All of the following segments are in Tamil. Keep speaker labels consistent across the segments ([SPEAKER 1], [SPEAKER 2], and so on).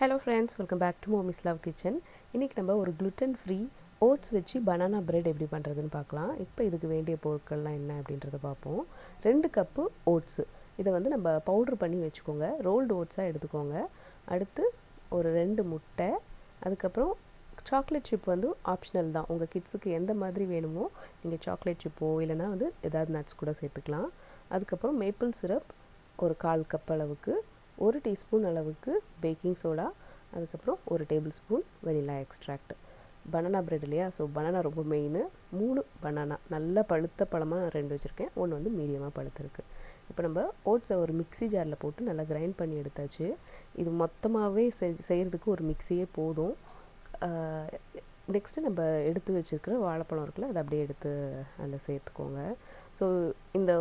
[SPEAKER 1] Hello friends, welcome back to Momi's Love Kitchen. இன்றைக்கி நம்ம ஒரு gluten ஃப்ரீ ஓட்ஸ் வச்சு பனானா பிரெட் எப்படி பண்ணுறதுன்னு பார்க்கலாம். இப்போ இதுக்கு வேண்டிய பொருட்கள்லாம் என்ன அப்படின்றத பார்ப்போம். 2 கப்பு ஓட்ஸு, இதை வந்து நம்ம பவுட்ரு பண்ணி வச்சுக்கோங்க. ரோல்டு ஓட்ஸாக எடுத்துக்கோங்க. அடுத்து ஒரு 2 முட்டை, அதுக்கப்புறம் சாக்லேட் சிப் வந்து ஆப்ஷனல் தான். உங்கள் கிட்ஸுக்கு எந்த மாதிரி வேணுமோ நீங்கள் சாக்லேட் சிப்போ இல்லைனா வந்து ஏதாவது நட்ஸ் கூட சேர்த்துக்கலாம். அதுக்கப்புறம் மேப்பிள் சிரப் ஒரு 1/4 கப் அளவுக்கு, 1 டீஸ்பூன் அளவுக்கு பேக்கிங் சோடா, அதுக்கப்புறம் 1 tablespoon vanilla extract. Banana bread இல்லையா, ஸோ பனானா ரொம்ப மெயின். 3 பனானா, நல்ல பழுத்த பழமாக 2 வச்சுருக்கேன், 1 வந்து மீடியமாக பழுத்திருக்கு. இப்போ நம்ம ஓட்ஸை ஒரு மிக்ஸி ஜாரில் போட்டு நல்லா கிரைண்ட் பண்ணி எடுத்தாச்சு. இது மொத்தமாகவே செய்கிறதுக்கு ஒரு மிக்ஸியே போதும். நெக்ஸ்ட்டு நம்ம எடுத்து வச்சுருக்கிற வாழைப்பழம் இருக்குல்ல, அதை அப்படியே எடுத்து அதில் சேர்த்துக்கோங்க. ஸோ இந்த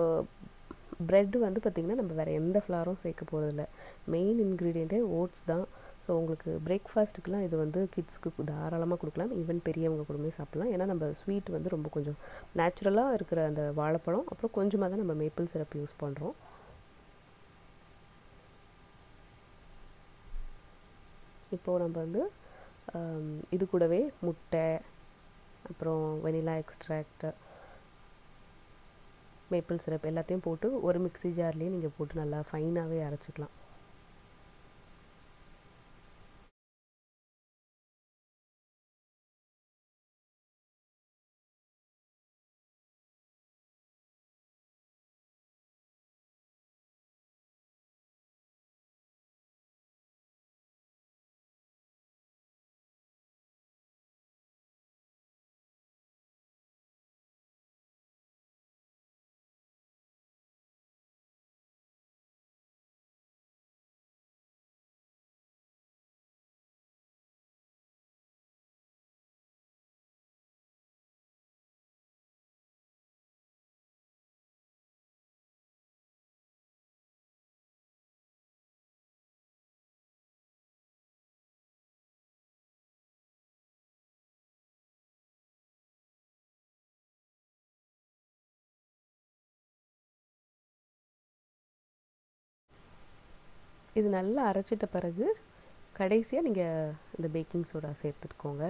[SPEAKER 1] ப்ரெட்டு வந்து பார்த்திங்கன்னா நம்ம வேறு எந்த ஃப்ளாரும் சேர்க்க போகிறதில்ல. மெயின் இன்க்ரீடியண்ட்டே ஓட்ஸ் தான். ஸோ உங்களுக்கு பிரேக்ஃபாஸ்ட்டுக்கெலாம் இது வந்து கிட்ஸ்க்கு தாராளமாக கொடுக்கலாம். ஈவன் பெரியவங்க கூடமே சாப்பிட்லாம். ஏன்னா நம்ம ஸ்வீட் வந்து ரொம்ப கொஞ்சம் நேச்சுரலாக இருக்கிற அந்த வாழைப்பழம், அப்புறம் கொஞ்சமாக தான் நம்ம மேப்பிள் சிரப் யூஸ் பண்ணுறோம். இப்போது நம்ம வந்து இது கூடவே முட்டை, அப்புறம் வெனிலா எக்ஸ்ட்ராக்ட், மேப்பிள் சிரப் எல்லாத்தையும் போட்டு ஒரு மிக்ஸி ஜார்லேயே நீங்கள் போட்டு நல்லா ஃபைனாகவே அரைச்சிக்கலாம். இது நல்லா அரைச்சிட்ட பிறகு கடைசியாக நீங்கள் இந்த பேக்கிங் சோடா சேர்த்துக்கோங்க.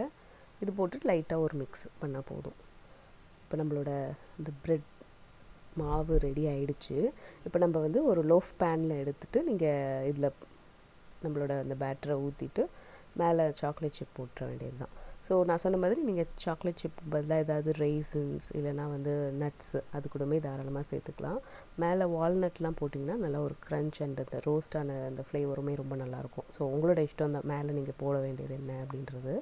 [SPEAKER 1] இது போட்டு லைட்டாக ஒரு மிக்ஸ் பண்ணால் போதும். இப்போ நம்மளோட இந்த பிரெட் மாவு ரெடி ஆகிடுச்சு. இப்போ நம்ம வந்து ஒரு லோஃப் பேனில் எடுத்துகிட்டு நீங்கள் இதில் நம்மளோட அந்த பேட்டரை ஊற்றிட்டு மேலே சாக்லேட் சிப் போட்டுற வேண்டியது தான். ஸோ நான் சொன்ன மாதிரி நீங்கள் சாக்லேட் சிப் பதிலாக ஏதாவது ரெய்சின்ஸ் இல்லைனா வந்து நட்ஸு அது கூடமே தாராளமாக சேர்த்துக்கலாம். மேலே வால்நட்லாம் போட்டிங்கன்னா நல்லா ஒரு க்ரன்ச் அண்ட் அந்த ரோஸ்டான அந்த ஃப்ளேவருமே ரொம்ப நல்லாயிருக்கும். ஸோ உங்களோட இஷ்டம் தான் மேலே நீங்கள் போட வேண்டியது என்ன அப்படின்றது.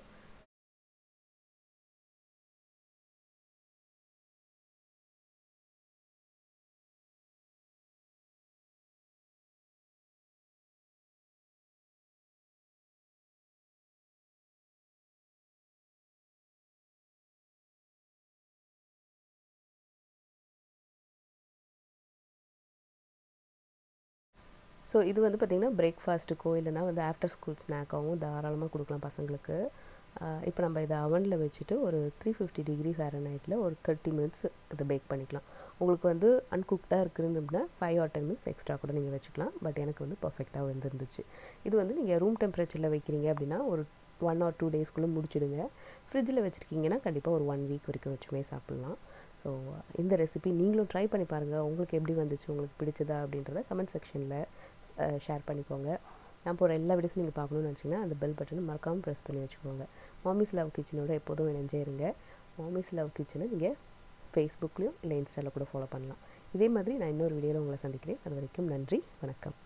[SPEAKER 1] ஸோ இது வந்து பார்த்திங்கன்னா பிரேக்ஃபாஸ்ட்டுக்கோ இல்லைனா வந்து ஆஃப்டர் ஸ்கூல் ஸ்நாக்காகவும் தாராளமாக கொடுக்கலாம் பசங்களுக்கு. இப்போ நம்ம இதை அவனில் வச்சுட்டு ஒரு 350 டிகிரி ஃபேரன்ஹைட்டில் ஒரு 30 மினிட்ஸ் இதை பேக் பண்ணிக்கலாம். உங்களுக்கு வந்து அன்குக்டாக இருக்குதுன்னு அப்படின்னா 5 or 10 மினிட்ஸ் எக்ஸ்ட்ரா கூட நீங்கள் வச்சுக்கலாம். பட் எனக்கு வந்து பர்ஃபெக்டாக வந்துருந்துச்சு. இது வந்து நீங்கள் ரூம் டெம்பரேச்சரில் வைக்கிறீங்க அப்படின்னா ஒரு 1 or 2 டேஸ்க்குள்ளே முடிச்சிடுங்க. ஃப்ரிட்ஜில் வச்சுருக்கீங்கன்னா கண்டிப்பாக ஒரு 1 வீக் வரைக்கும் வச்சுமே சாப்பிட்லாம். ஸோ இந்த ரெசிபி நீங்களும் ட்ரை பண்ணி பாருங்கள். உங்களுக்கு எப்படி வந்துச்சு, உங்களுக்கு பிடிச்சதா அப்படின்றத கமெண்ட் செக்ஷனில் ஷேர் பண்ணிக்கோங்க. நான் போகிற எல்லா வீடியோஸும் நீங்கள் பார்க்கணுன்னு நினச்சிங்கன்னா அந்த பெல் பட்டனை மறக்காமல் ப்ரெஸ் பண்ணி வச்சுக்கோங்க. மாமிஸ் லவ் கிச்சனோட எப்போதும் இணைஞ்சே இருங்க. மாமிஸ் லவ் கிச்சனை நீங்கள் ஃபேஸ்புக்லேயும் இல்லை இன்ஸ்டாவில் கூட ஃபாலோ பண்ணலாம். இதே மாதிரி நான் இன்னொரு வீடியோவில் உங்களை சந்திக்கிறேன். அது வரைக்கும் நன்றி, வணக்கம்.